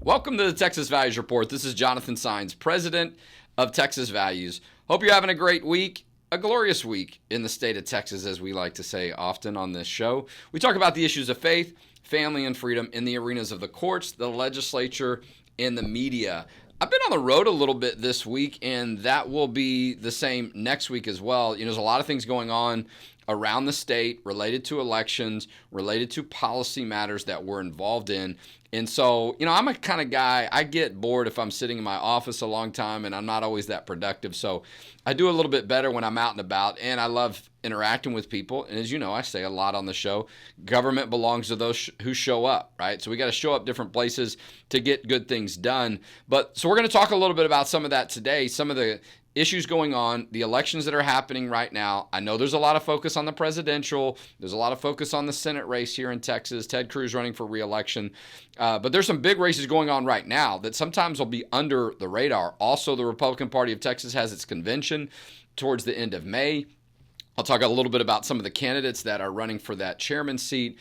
Welcome to the Texas Values Report. This is Jonathan Saenz, president of Texas Values. Hope you're having a great week, a glorious week in the state of Texas, as we like to say often on this show. We talk about the issues of faith, family, and freedom in the arenas of the courts, the legislature, and the media. I've been on the road a little bit this week, and that will be the same next week as well. There's a lot of things going on around the state related to elections, related to policy matters that we're involved in. And so, I'm a kind of guy, I get bored if I'm sitting in my office a long time and I'm not always that productive. So I do a little bit better when I'm out and about, and I love interacting with people. And as you know, I say a lot on the show, government belongs to those who show up, right? So we got to show up different places to get good things done. So we're going to talk a little bit about some of that today, some of the issues going on, the elections that are happening right now. I know there's a lot of focus on the presidential. There's a lot of focus on the Senate race here in Texas. Ted Cruz running for re-election. But there's some big races going on right now that sometimes will be under the radar. Also, the Republican Party of Texas has its convention towards the end of May. I'll talk a little bit about some of the candidates that are running for that chairman seat.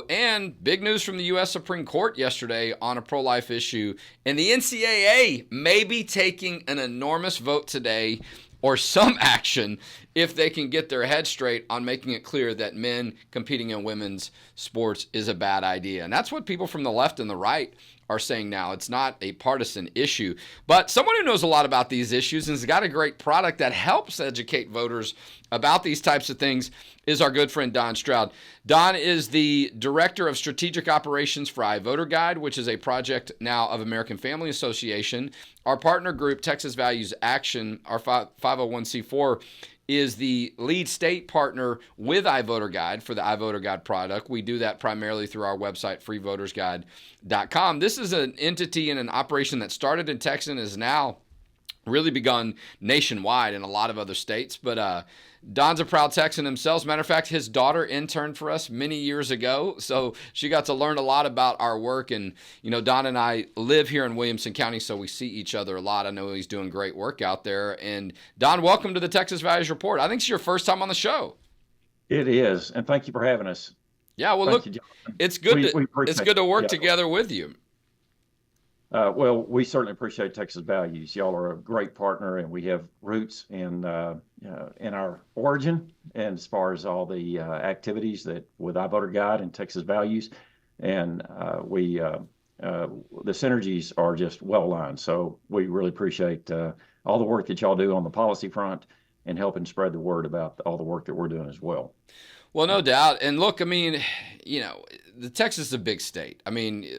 And big news from the U.S. Supreme Court yesterday on a pro-life issue. And the NCAA may be taking an enormous vote today or some action if they can get their head straight on making it clear that men competing in women's sports is a bad idea. And that's what people from the left and the right are saying now. It's not a partisan issue. But someone who knows a lot about these issues and has got a great product that helps educate voters about these types of things is our good friend Don Stroud. Don is the Director of Strategic Operations for iVoterGuide, which is a project now of American Family Association. Our partner group, Texas Values Action, our 501c4, is the lead state partner with iVoterGuide for the iVoterGuide product. We do that primarily through our website, freevotersguide.com. This is an entity and an operation that started in Texas and is now really begun nationwide in a lot of other states. But Don's a proud Texan himself. As a matter of fact, his daughter interned for us many years ago, so she got to learn a lot about our work. And, Don and I live here in Williamson County, so we see each other a lot. I know he's doing great work out there. And, Don, welcome to the Texas Values Report. I think it's your first time on the show. It is, and thank you for having us. Yeah, well, look, it's good to work together with you. Well, we certainly appreciate Texas Values. Y'all are a great partner, and we have roots in our origin, and as far as all the activities that with iVoterGuide and Texas Values, and the synergies are just well aligned. So we really appreciate all the work that y'all do on the policy front and helping spread the word about all the work that we're doing as well. Well, no doubt. And look, the Texas is a big state.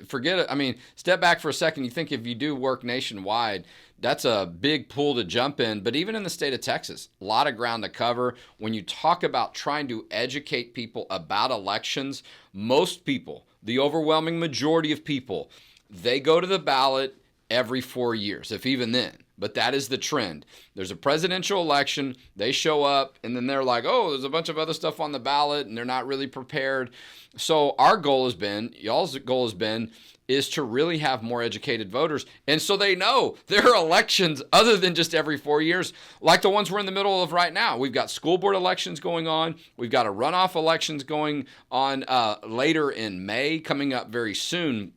Forget it. Step back for a second. You think if you do work nationwide, that's a big pool to jump in. But even in the state of Texas, a lot of ground to cover. When you talk about trying to educate people about elections, most people, the overwhelming majority of people, they go to the ballot every 4 years, if even then. But that is the trend. There's a presidential election, they show up, and then they're like, oh, there's a bunch of other stuff on the ballot, and they're not really prepared. So our goal has been, y'all's goal has been, is to really have more educated voters. And so they know there are elections other than just every 4 years, like the ones we're in the middle of right now. We've got school board elections going on. We've got a runoff elections going on later in May, coming up very soon.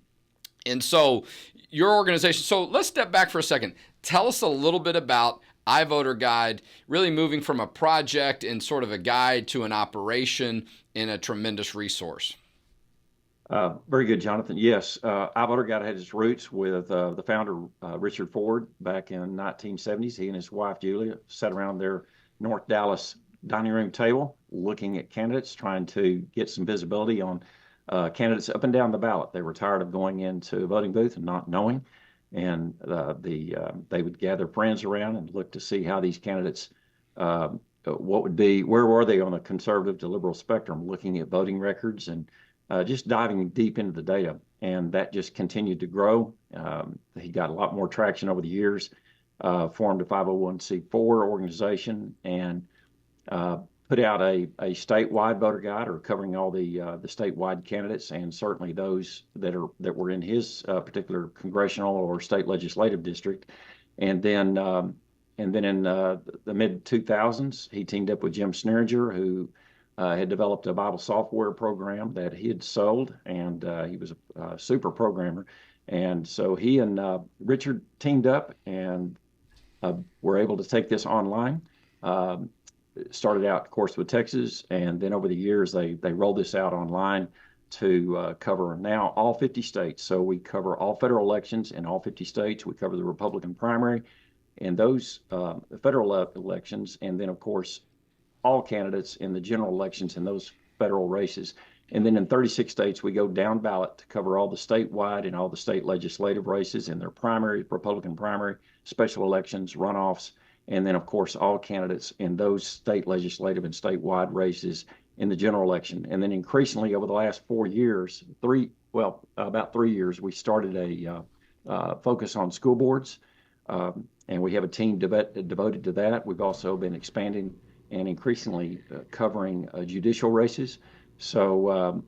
And so your organization, so let's step back for a second. Tell us a little bit about iVoterGuide, really moving from a project and sort of a guide to an operation and a tremendous resource. Very good, Jonathan. Yes, iVoterGuide had its roots with the founder, Richard Ford, back in 1970s. He and his wife, Julia, sat around their North Dallas dining room table looking at candidates, trying to get some visibility on candidates up and down the ballot. They were tired of going into a voting booth and not knowing. And they would gather friends around and look to see how these candidates, where were they on the conservative to liberal spectrum, looking at voting records and just diving deep into the data. And that just continued to grow. He got a lot more traction over the years, formed a 501c4 organization, and put out a statewide voter guide, or covering all the statewide candidates, and certainly those that were in his particular congressional or state legislative district. And then in the mid 2000s, he teamed up with Jim Sneringer, who had developed a Bible software program that he had sold, and he was a super programmer. And so he and Richard teamed up and were able to take this online. Started out, of course, with Texas, and then over the years they rolled this out online to cover now all 50 states. So we cover all federal elections in all 50 states. We cover the Republican primary and those federal elections, and then, of course, all candidates in the general elections in those federal races. And then in 36 states, we go down ballot to cover all the statewide and all the state legislative races in their primary, Republican primary, special elections, runoffs, and then, of course, all candidates in those state legislative and statewide races in the general election. And then increasingly over the last 4 years, about 3 years, we started a focus on school boards, and we have a team devoted to that. We've also been expanding and increasingly covering judicial races. So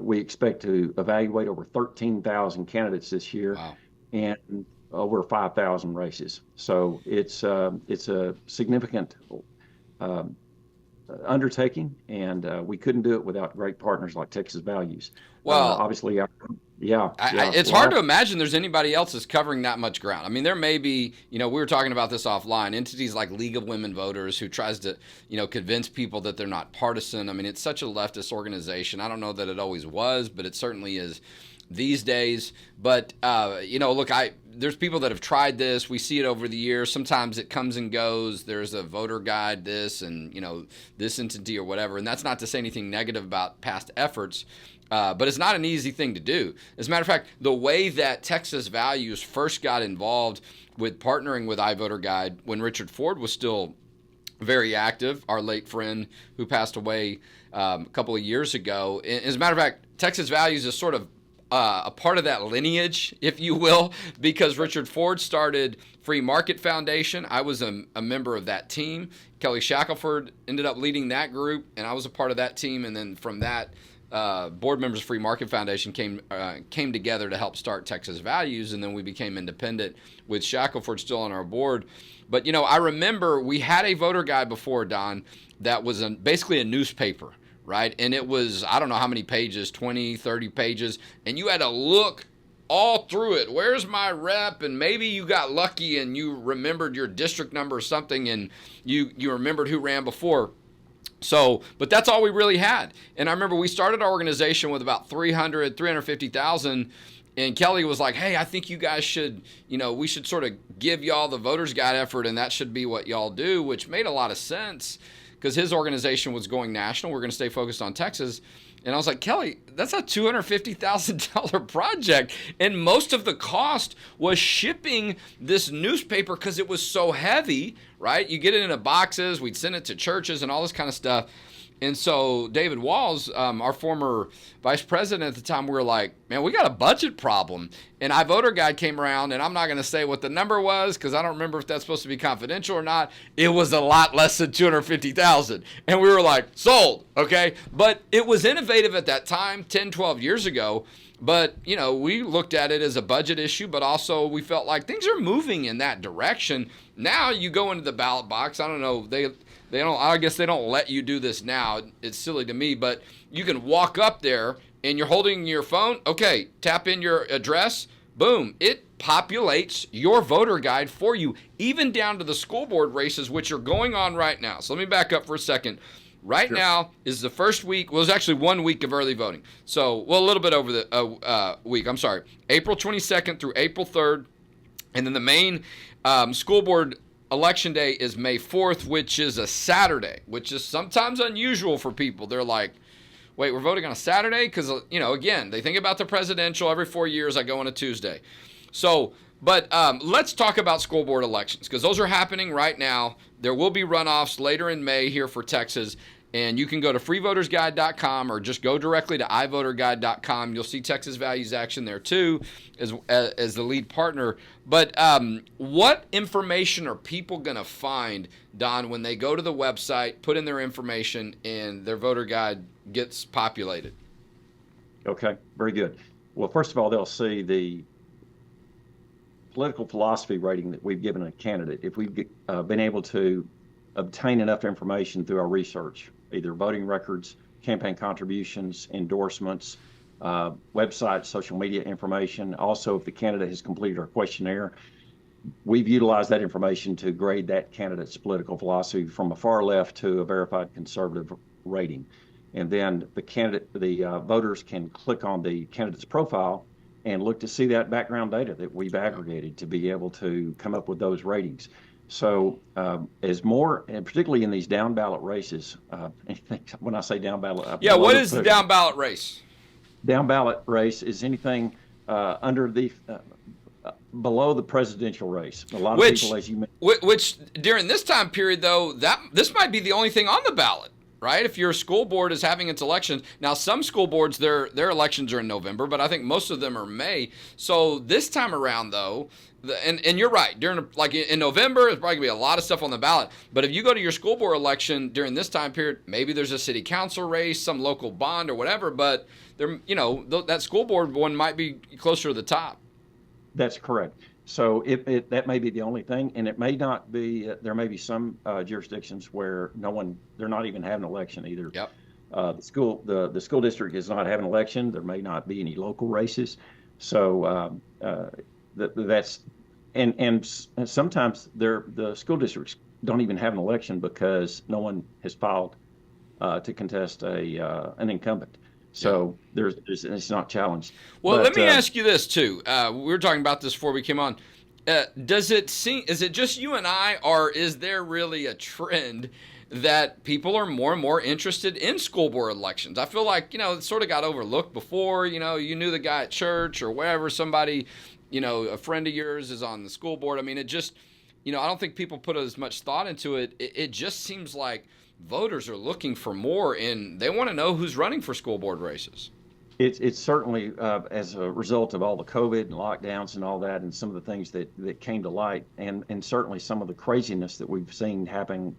we expect to evaluate over 13,000 candidates this year. Wow. And over 5,000 races. So it's a significant undertaking, and we couldn't do it without great partners like Texas Values. Well, obviously, it's hard to imagine there's anybody else that's covering that much ground. I mean, there may be, we were talking about this offline, entities like League of Women Voters who tries to, convince people that they're not partisan. I mean, it's such a leftist organization. I don't know that it always was, but it certainly is these days. But, look, there's people that have tried this. We see it over the years. Sometimes it comes and goes. There's a voter guide, this, and, this entity or whatever. And that's not to say anything negative about past efforts. But it's not an easy thing to do. As a matter of fact, the way that Texas Values first got involved with partnering with iVoterGuide when Richard Ford was still very active, our late friend who passed away a couple of years ago. As a matter of fact, Texas Values is sort of a part of that lineage, if you will, because Richard Ford started Free Market Foundation. I was a member of that team. Kelly Shackelford ended up leading that group, and I was a part of that team. And then from that, board members of Free Market Foundation came together to help start Texas Values, and then we became independent with Shackelford still on our board. But, I remember we had a voter guide before, Don, that was basically a newspaper, right? And it was, I don't know how many pages, 20, 30 pages, and you had to look all through it. Where's my rep? And maybe you got lucky and you remembered your district number or something, and you remembered who ran before. So, but that's all we really had. And I remember we started our organization with about 350,000, and Kelly was like, hey, I think you guys should, we should sort of give y'all the voters guide effort, and that should be what y'all do, which made a lot of sense because his organization was going national. We're going to stay focused on Texas. And I was like, Kelly, that's a $250,000 project. And most of the cost was shipping this newspaper because it was so heavy, right? You get it in boxes. We'd send it to churches and all this kind of stuff. And so David Walls, our former vice president at the time, we were like, man, we got a budget problem. And iVoterGuide came around, and I'm not going to say what the number was because I don't remember if that's supposed to be confidential or not. It was a lot less than $250,000. And we were like, sold, okay? But it was innovative at that time, 10, 12 years ago. But, we looked at it as a budget issue, but also we felt like things are moving in that direction. Now you go into the ballot box. I don't know, I guess they don't let you do this now. It's silly to me, but you can walk up there and you're holding your phone. Okay, tap in your address. Boom. It populates your voter guide for you, even down to the school board races, which are going on right now. So let me back up for a second. Right now is the first week. Well, it's actually 1 week of early voting. So, a little bit over the week. I'm sorry. April 22nd through April 3rd. And then the main school board election day is May 4th, which is a Saturday, which is sometimes unusual for people. They're like, wait, we're voting on a Saturday? Because, again, they think about the presidential. Every 4 years I go on a Tuesday. So, but let's talk about school board elections because those are happening right now. There will be runoffs later in May here for Texas. And you can go to freevotersguide.com or just go directly to iVoterGuide.com. You'll see Texas Values Action there too as the lead partner. But what information are people going to find, Don, when they go to the website, put in their information, and their voter guide gets populated? Okay, very good. Well, first of all, they'll see the political philosophy rating that we've given a candidate. If we've been able to obtain enough information through our research, either voting records, campaign contributions, endorsements, website, social media information. Also, if the candidate has completed our questionnaire, we've utilized that information to grade that candidate's political philosophy from a far left to a verified conservative rating. And then the voters can click on the candidate's profile and look to see that background data that we've aggregated to be able to come up with those ratings. So as more, and particularly in these down ballot races, when I say down ballot, what is the down ballot race? Down ballot race is anything under the below the presidential race. A lot of people, as you mentioned, which during this time period, though, this might be the only thing on the ballot, right? If your school board is having its elections now, some school boards their elections are in November, but I think most of them are May. So this time around, though, and you're right, during in November, there's probably gonna be a lot of stuff on the ballot. But if you go to your school board election during this time period, maybe there's a city council race, some local bond or whatever. But there, that school board one might be closer to the top. That's correct. So that may be the only thing, and it may not be. There may be some jurisdictions where they're not even having an election either. Yep. The school district is not having an election. There may not be any local races. So that's and sometimes the school districts don't even have an election because no one has filed to contest an incumbent. So it's not challenged. Well, let me ask you this too. We were talking about this before we came on. Is it just you and I, or is there really a trend that people are more and more interested in school board elections? I feel like, it sort of got overlooked before. You knew the guy at church or wherever, somebody, a friend of yours is on the school board. I mean, it just, I don't think people put as much thought into it. It just seems like voters are looking for more, and they want to know who's running for school board races. It's certainly as a result of all the COVID and lockdowns and all that, and some of the things that came to light, and certainly some of the craziness that we've seen happening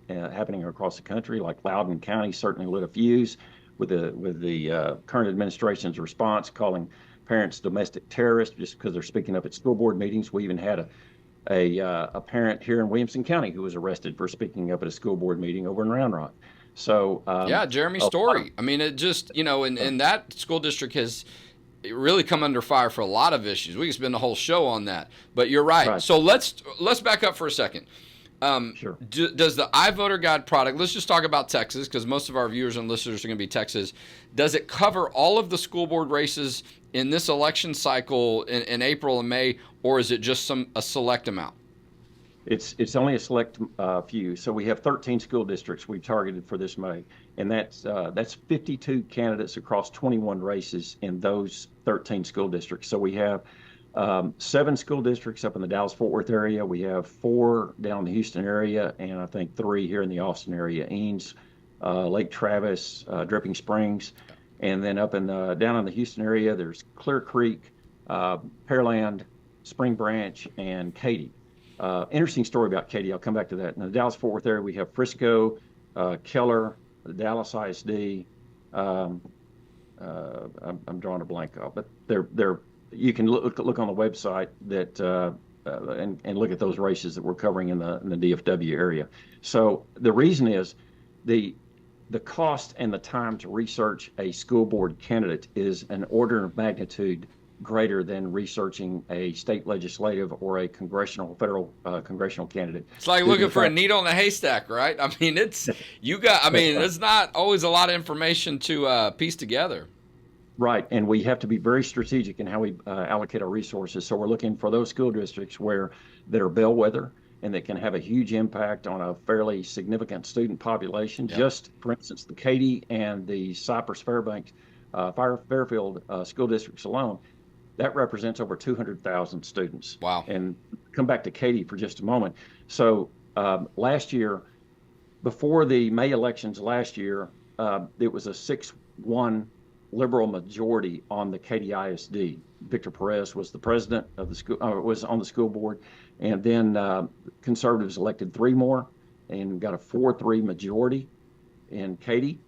across the country. Like Loudoun County certainly lit a fuse with the current administration's response, calling parents domestic terrorists just because they're speaking up at school board meetings. We even had a parent here in Williamson County who was arrested for speaking up at a school board meeting over in Round Rock. So Jeremy Story. I mean, it just and that school district has really come under fire for a lot of issues. We could spend a whole show on that. But you're right. So let's back up for a second. Sure. Does the iVoterGuide product? Let's just talk about Texas, because most of our viewers and listeners are going to be Texas. Does it cover all of the school board races in this election cycle in April and May, or is it just a select amount? It's only a select few. So we have 13 school districts we've targeted for this May, and that's 52 candidates across 21 races in those 13 school districts. So we have 7 school districts up in the Dallas-Fort Worth area. We have 4 down in the Houston area, and I think 3 here in the Austin area: Eanes, Lake Travis, Dripping Springs, and then up down in the Houston area, there's Clear Creek, Pearland, Spring Branch, and Katy. Interesting story about Katy. I'll come back to that. In the Dallas-Fort Worth area, we have Frisco, Keller, the Dallas ISD. I'm drawing a blank off, but they're you can look on the website that and look at those races that we're covering in the DFW area. So the reason is the cost and the time to research a school board candidate is an order of magnitude greater than researching a state legislative or a federal congressional candidate. It's like looking for a needle in a haystack, right? I mean, there's not always a lot of information to piece together. Right, and we have to be very strategic in how we allocate our resources. So we're looking for those school districts that are bellwether and that can have a huge impact on a fairly significant student population. Yep. Just, for instance, the Katy and the Cypress-Fairbanks, Fairfield school districts alone, that represents over 200,000 students. Wow. And come back to Katy for just a moment. So last year, before the May elections last year, it was a 6-1 liberal majority on the Katy ISD. Victor Perez was the president of the school, was on the school board, and then conservatives elected 3 more and got a 4-3 majority in Katy.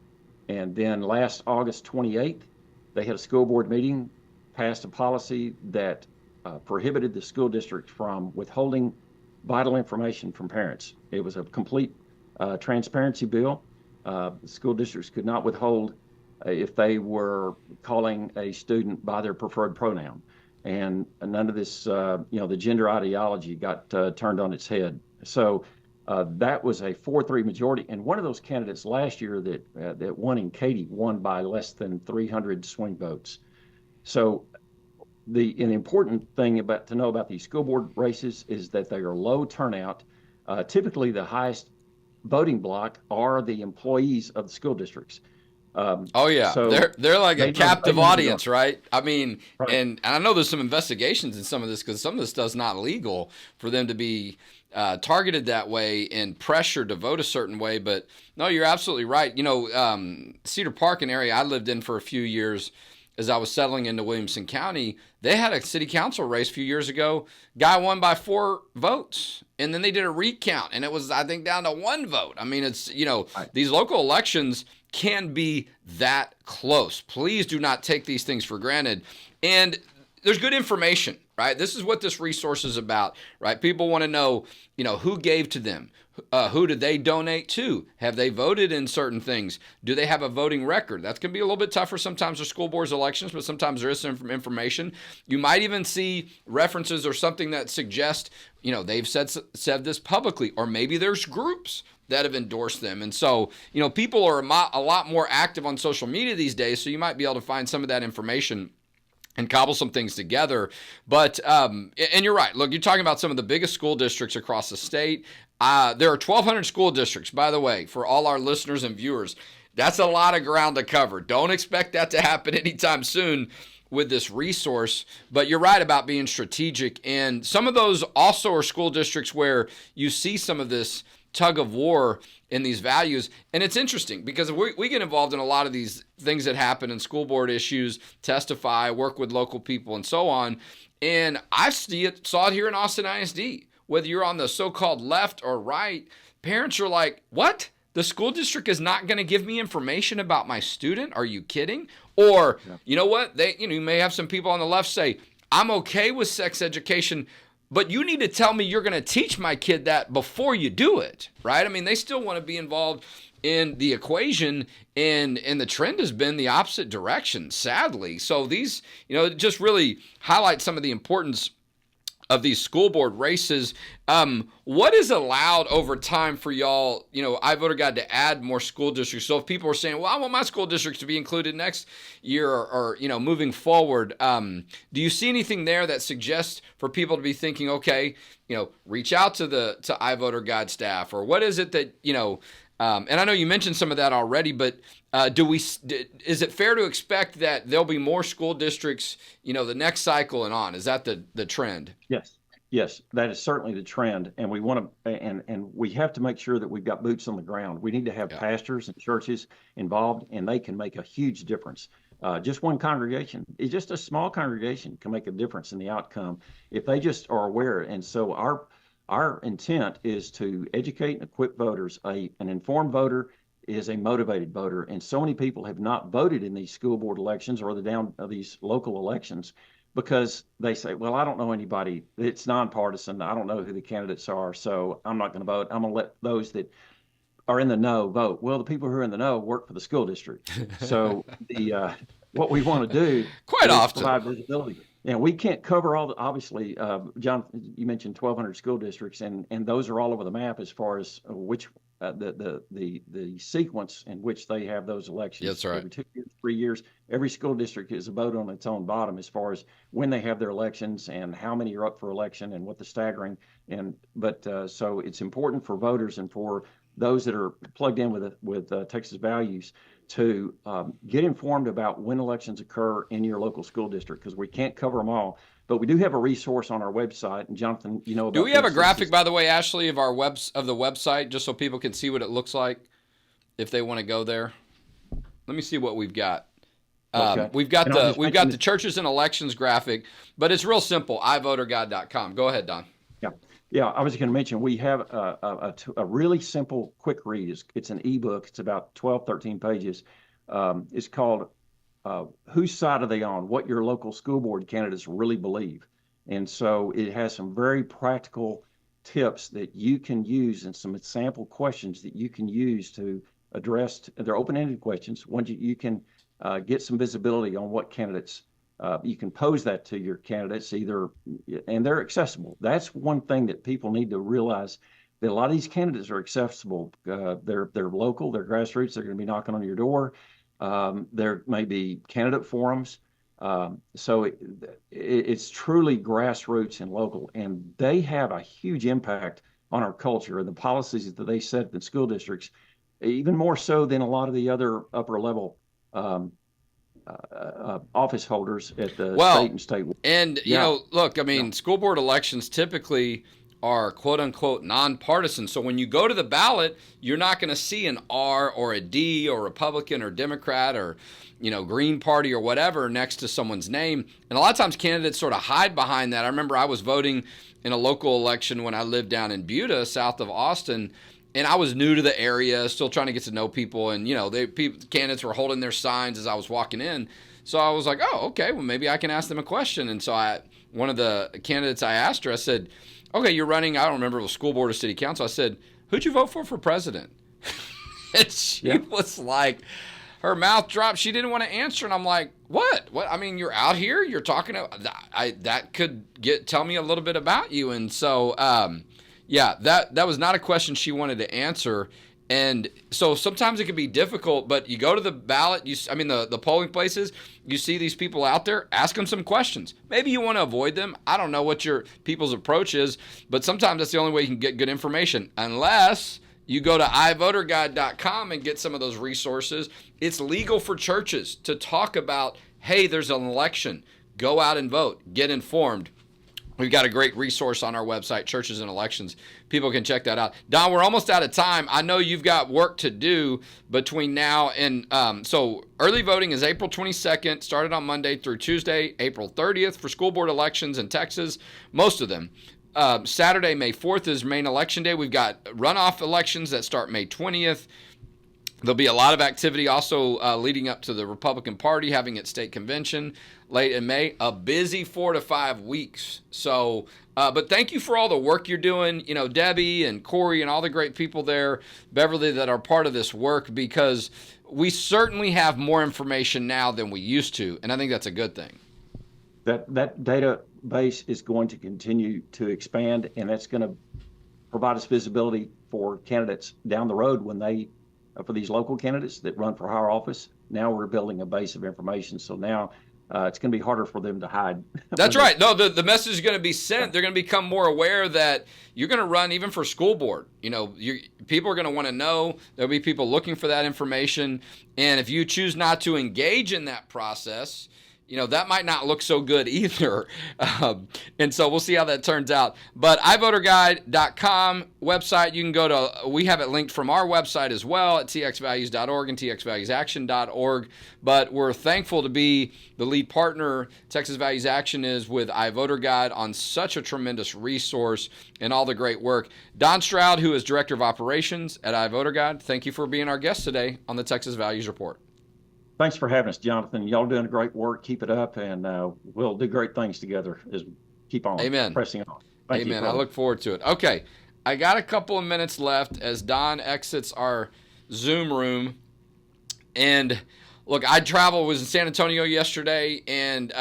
And then last August 28th, they had a school board meeting, passed a policy that prohibited the school district from withholding vital information from parents. It was a complete transparency bill. The school districts could not withhold if they were calling a student by their preferred pronoun. And none of this, the gender ideology got turned on its head. So that was a 4-3 majority. And one of those candidates last year that won in Katy won by less than 300 swing votes. So an important thing to know about these school board races is that they are low turnout. Typically, the highest voting block are the employees of the school districts. Oh yeah, So they're like a captive audience, right? I mean, right. and I know there's some investigations in some of this because some of this stuff's not legal for them to be targeted that way and pressured to vote a certain way. But no, you're absolutely right. Cedar Park, an area I lived in for a few years, as I was settling into Williamson County, they had a city council race a few years ago. Guy won by 4 votes. And then they did a recount, and it was, I think, down to 1 vote. I mean, it's, Right. these local elections can be that close. Please do not take these things for granted. And there's good information, right? This is what this resource is about, right? People want to know, who gave to them. Who did they donate to? Have they voted in certain things? Do they have a voting record? That's going to be a little bit tougher sometimes with school boards elections, but sometimes there is some information. You might even see references or something that suggests, they've said this publicly, or maybe there's groups that have endorsed them. And so, people are a lot more active on social media these days, so you might be able to find some of that information and cobble some things together. But, and you're right. Look, you're talking about some of the biggest school districts across the state. There are 1,200 school districts, by the way, for all our listeners and viewers. That's a lot of ground to cover. Don't expect that to happen anytime soon with this resource. But you're right about being strategic. And some of those also are school districts where you see some of this tug of war in these values. And it's interesting because we get involved in a lot of these things that happen in school board issues, testify, work with local people, and so on. And I saw it here in Austin ISD. Whether you're on the so-called left or right, parents are like, what? The school district is not going to give me information about my student? Are you kidding? Or, You know what? You may have some people on the left say, I'm okay with sex education, but you need to tell me you're going to teach my kid that before you do it, right? I mean, they still want to be involved in the equation, and the trend has been the opposite direction, sadly. So these, just really highlight some of the importance of these school board races. What is allowed over time for y'all, iVoterGuide, to add more school districts? So if people are saying, well, I want my school districts to be included next year or moving forward, do you see anything there that suggests for people to be thinking, okay, reach out to iVoterGuide staff, or what is it that, and I know you mentioned some of that already, but is it fair to expect that there'll be more school districts, the next cycle and on? Is that the trend? Yes, that is certainly the trend, and we want to, and we have to make sure that we've got boots on the ground. We need to have pastors and churches involved, and they can make a huge difference. Just one congregation, just a small congregation, can make a difference in the outcome if they just are aware. And so our intent is to educate and equip voters. An informed voter is a motivated voter, and so many people have not voted in these school board elections or these local elections because they say, well, I don't know anybody. It's nonpartisan. I don't know who the candidates are, so I'm not going to vote. I'm going to let those that are in the know vote. Well, the people who are in the know work for the school district. So what we want to do quite is often provide visibility. And we can't cover all obviously, John, you mentioned 1,200 school districts, and those are all over the map as far as which the sequence in which they have those elections. That's right. Every 2 years, 3 years, every school district is a vote on its own bottom as far as when they have their elections and how many are up for election and what the staggering. So it's important for voters and for those that are plugged in with Texas values to get informed about when elections occur in your local school district, because we can't cover them all. But we do have a resource on our website, and Jonathan, about do we have a graphic, by the way, Ashley, of the website, just so people can see what it looks like if they want to go there? Let me see what we've got. Okay. We've got the churches and elections graphic, but it's real simple. iVoterGuide.com. Go ahead, Don. Yeah. I was going to mention we have a really simple, quick read. It's an ebook. It's about 12, 13 pages. It's called Whose Side Are They On? What Your Local School Board Candidates Really Believe. And so it has some very practical tips that you can use and some sample questions that you can use to address. They're open-ended questions. Ones you can get some visibility on what candidates. You can pose that to your candidates and they're accessible. That's one thing that people need to realize, that a lot of these candidates are accessible. They're local, they're grassroots, they're going to be knocking on your door. There may be candidate forums. So it's truly grassroots and local, and they have a huge impact on our culture and the policies that they set in school districts, even more so than a lot of the other upper level office holders at the state and state. And, look, I mean, school board elections typically are quote unquote nonpartisan. So when you go to the ballot, you're not going to see an R or a D or Republican or Democrat or, Green Party or whatever next to someone's name. And a lot of times candidates sort of hide behind that. I remember I was voting in a local election when I lived down in Buda, south of Austin, and I was new to the area, still trying to get to know people. And, candidates were holding their signs as I was walking in. So I was like, oh, okay, well, maybe I can ask them a question. And so one of the candidates, I asked her, I said, okay, you're running, I don't remember if it was school board or city council. I said, who'd you vote for president? And she was like, her mouth dropped. She didn't want to answer. And I'm like, what? I mean, you're out here, you're talking to, that could tell me a little bit about you. And so, that was not a question she wanted to answer. And so sometimes it can be difficult, but you go to the ballot, the polling places, you see these people out there, ask them some questions. Maybe you want to avoid them. I don't know what your people's approach is, but sometimes that's the only way you can get good information, unless you go to iVoterGuide.com and get some of those resources. It's legal for churches to talk about, hey, there's an election. Go out and vote. Get informed. We've got a great resource on our website, Churches and Elections. People can check that out. Don, we're almost out of time. I know you've got work to do between now and so early voting is April 22nd, started on Monday through Tuesday, April 30th for school board elections in Texas, most of them. Saturday, May 4th is main election day. We've got runoff elections that start May 20th. There'll be a lot of activity also leading up to the Republican Party having its state convention late in May. A busy 4 to 5 weeks. So, but thank you for all the work you're doing. Debbie and Corey and all the great people there, Beverly, that are part of this work, because we certainly have more information now than we used to, and I think that's a good thing. That database is going to continue to expand, and that's going to provide us visibility for candidates down the road for these local candidates that run for higher office. Now we're building a base of information. So now it's going to be harder for them to hide. That's right. No, the message is going to be sent. They're going to become more aware that you're going to run even for school board. People are going to want to know. There'll be people looking for that information. And if you choose not to engage in that process, that might not look so good either. And so we'll see how that turns out. But iVoterGuide.com website, you can go to, we have it linked from our website as well at txvalues.org and txvaluesaction.org. But we're thankful to be the lead partner Texas Values Action is with iVoterGuide on such a tremendous resource and all the great work. Don Stroud, who is Director of Operations at iVoterGuide, thank you for being our guest today on the Texas Values Report. Thanks for having us, Jonathan. Y'all doing great work. Keep it up, and we'll do great things together as we keep on pressing on. Thank you. I look forward to it. Okay, I got a couple of minutes left as Don exits our Zoom room. And look, was in San Antonio yesterday, and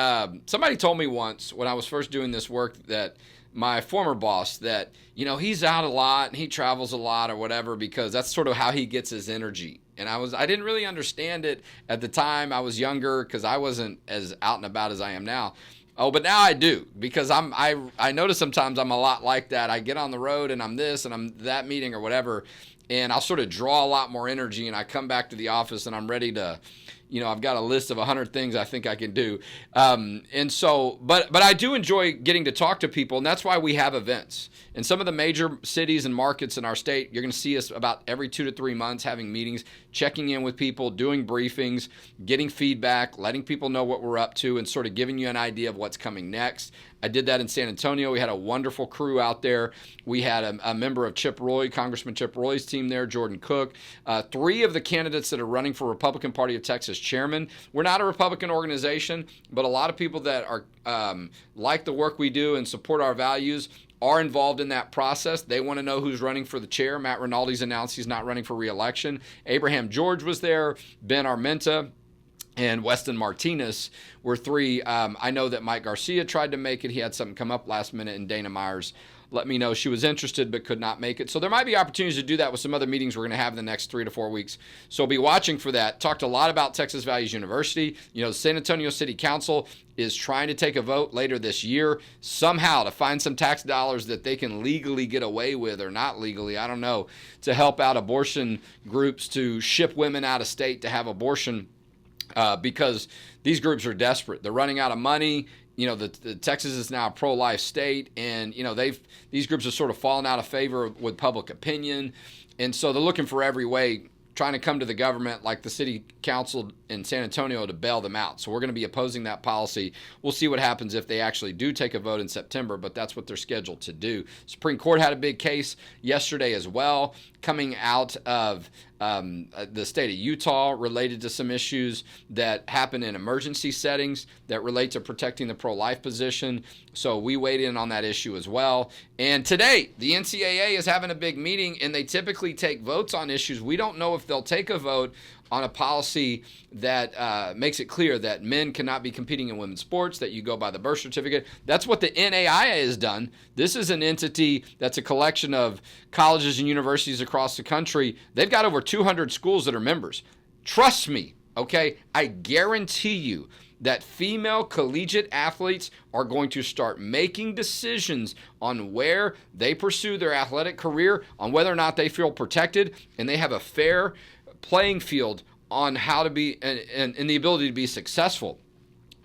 somebody told me once when I was first doing this work that my former boss, that he's out a lot and he travels a lot or whatever, because that's sort of how he gets his energy. And I didn't really understand it at the time. I was younger because I wasn't as out and about as I am now. Oh, but now I do, because I notice sometimes I'm a lot like that. I get on the road and I'm this and I'm that meeting or whatever, and I'll sort of draw a lot more energy, and I come back to the office and I'm ready to, I've got a list of 100 things I think I can do. And so, but I do enjoy getting to talk to people, and that's why we have events. In some of the major cities and markets in our state, you're going to see us about every 2 to 3 months having meetings, checking in with people, doing briefings, getting feedback, letting people know what we're up to, and sort of giving you an idea of what's coming next. I did that in San Antonio. We had a wonderful crew out there. We had a member of Chip Roy, Congressman Chip Roy's team there, Jordan Cook. 3 of the candidates that are running for Republican Party of Texas chairman. We're not a Republican organization, but a lot of people that are like the work we do and support our values are involved in that process. They want to know who's running for the chair. Matt Rinaldi's announced he's not running for re-election. Abraham George was there. Ben Armenta and Weston Martinez were three. I know that Mike Garcia tried to make it. He had something come up last minute, and Dana Myers let me know she was interested but could not make it. So there might be opportunities to do that with some other meetings we're going to have in the next 3 to 4 weeks. So be watching for that. Talked a lot about Texas Values University. The San Antonio City Council is trying to take a vote later this year somehow to find some tax dollars that they can legally get away with, or not legally, I don't know, to help out abortion groups to ship women out of state to have abortion. Because these groups are desperate. They're running out of money. The Texas is now a pro-life state, and these groups have sort of fallen out of favor with public opinion, and so they're looking for every way, trying to come to the government like the city council in San Antonio to bail them out. So we're going to be opposing that policy. We'll see what happens if they actually do take a vote in September, but that's what they're scheduled to do. Supreme Court had a big case yesterday as well, coming out of the state of Utah, related to some issues that happen in emergency settings that relate to protecting the pro-life position. So we weighed in on that issue as well. And today, the NCAA is having a big meeting, and they typically take votes on issues. We don't know if they'll take a vote on a policy that makes it clear that men cannot be competing in women's sports, that you go by the birth certificate. That's what the NAIA has done. This is an entity that's a collection of colleges and universities across the country. They've got over 200 schools that are members. Trust me, okay? I guarantee you that female collegiate athletes are going to start making decisions on where they pursue their athletic career, on whether or not they feel protected, and they have a fair playing field on how to be and the ability to be successful.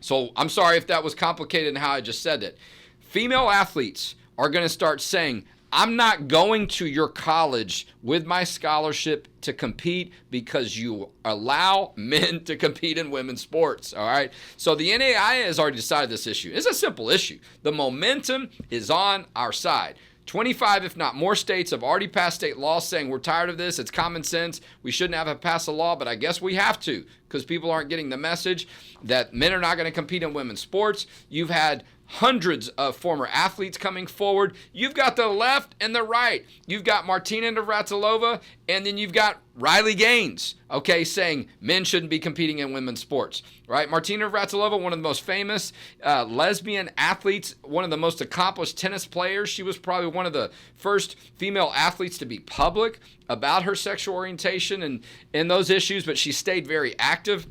So I'm sorry if that was complicated in how I just said it. Female athletes are going to start saying, I'm not going to your college with my scholarship to compete because you allow men to compete in women's sports, all right? So the NAIA has already decided this issue. It's a simple issue. The momentum is on our side. 25, if not more, states have already passed state laws saying we're tired of this. It's common sense. We shouldn't have to pass a law, but I guess we have to because people aren't getting the message that men are not going to compete in women's sports. You've had hundreds of former athletes coming forward. You've got the left and the right. You've got Martina Navratilova, and then you've got Riley Gaines, okay, saying men shouldn't be competing in women's sports, right? Martina Navratilova, one of the most famous lesbian athletes, one of the most accomplished tennis players. She was probably one of the first female athletes to be public about her sexual orientation and those issues, but she stayed very active.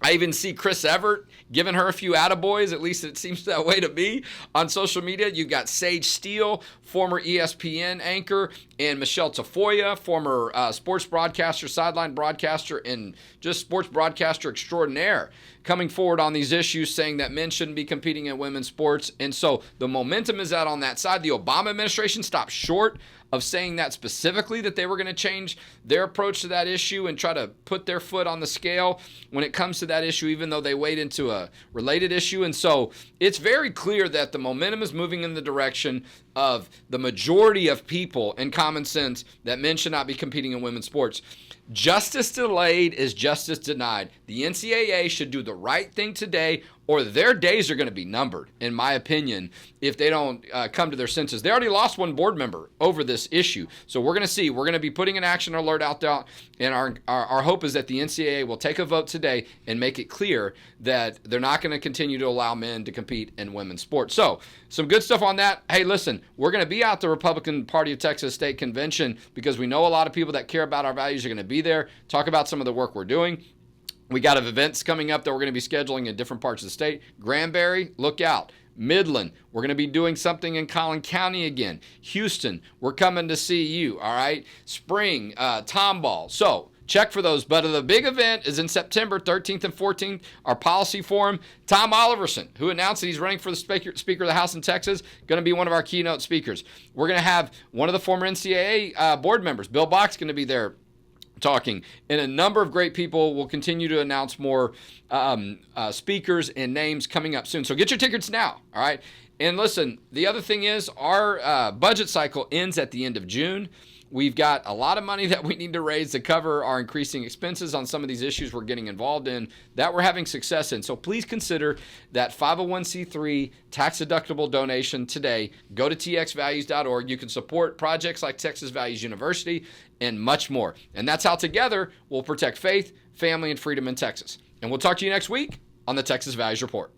I even see Chris Evert giving her a few attaboys, at least it seems that way to me, on social media. You've got Sage Steele, former ESPN anchor, and Michelle Tafoya, former sports broadcaster, sideline broadcaster, and just sports broadcaster extraordinaire, coming forward on these issues, saying that men shouldn't be competing in women's sports. And so the momentum is out on that side. The Obama administration stopped short of saying that specifically, that they were going to change their approach to that issue and try to put their foot on the scale when it comes to that issue, even though they weighed into a related issue. And so it's very clear that the momentum is moving in the direction of the majority of people in common sense that men should not be competing in women's sports. Justice delayed is justice denied. The NCAA should do the right thing today, or their days are going to be numbered, in my opinion, if they don't come to their senses. They already lost one board member over this issue. So we're going to see. We're going to be putting an action alert out there, and our hope is that the NCAA will take a vote today and make it clear that they're not going to continue to allow men to compete in women's sports. So some good stuff on that. Hey, listen, we're going to be at the Republican Party of Texas State Convention because we know a lot of people that care about our values are going to be there, talk about some of the work we're doing. We got events coming up that we're going to be scheduling in different parts of the state. Granbury, look out. Midland, we're going to be doing something in Collin County again. Houston, we're coming to see you, all right? Spring, Tomball. So check for those. But the big event is in September 13th and 14th, our policy forum. Tom Oliverson, who announced that he's running for the Speaker of the House in Texas, going to be one of our keynote speakers. We're going to have one of the former NCAA board members, Bill Box, going to be there talking, and a number of great people. Will continue to announce more speakers and names coming up soon. So get your tickets now, all right? And listen, the other thing is our budget cycle ends at the end of June. We've got a lot of money that we need to raise to cover our increasing expenses on some of these issues we're getting involved in that we're having success in. So please consider that 501c3 tax-deductible donation today. Go to txvalues.org. You can support projects like Texas Values University and much more. And that's how together we'll protect faith, family, and freedom in Texas. And we'll talk to you next week on the Texas Values Report.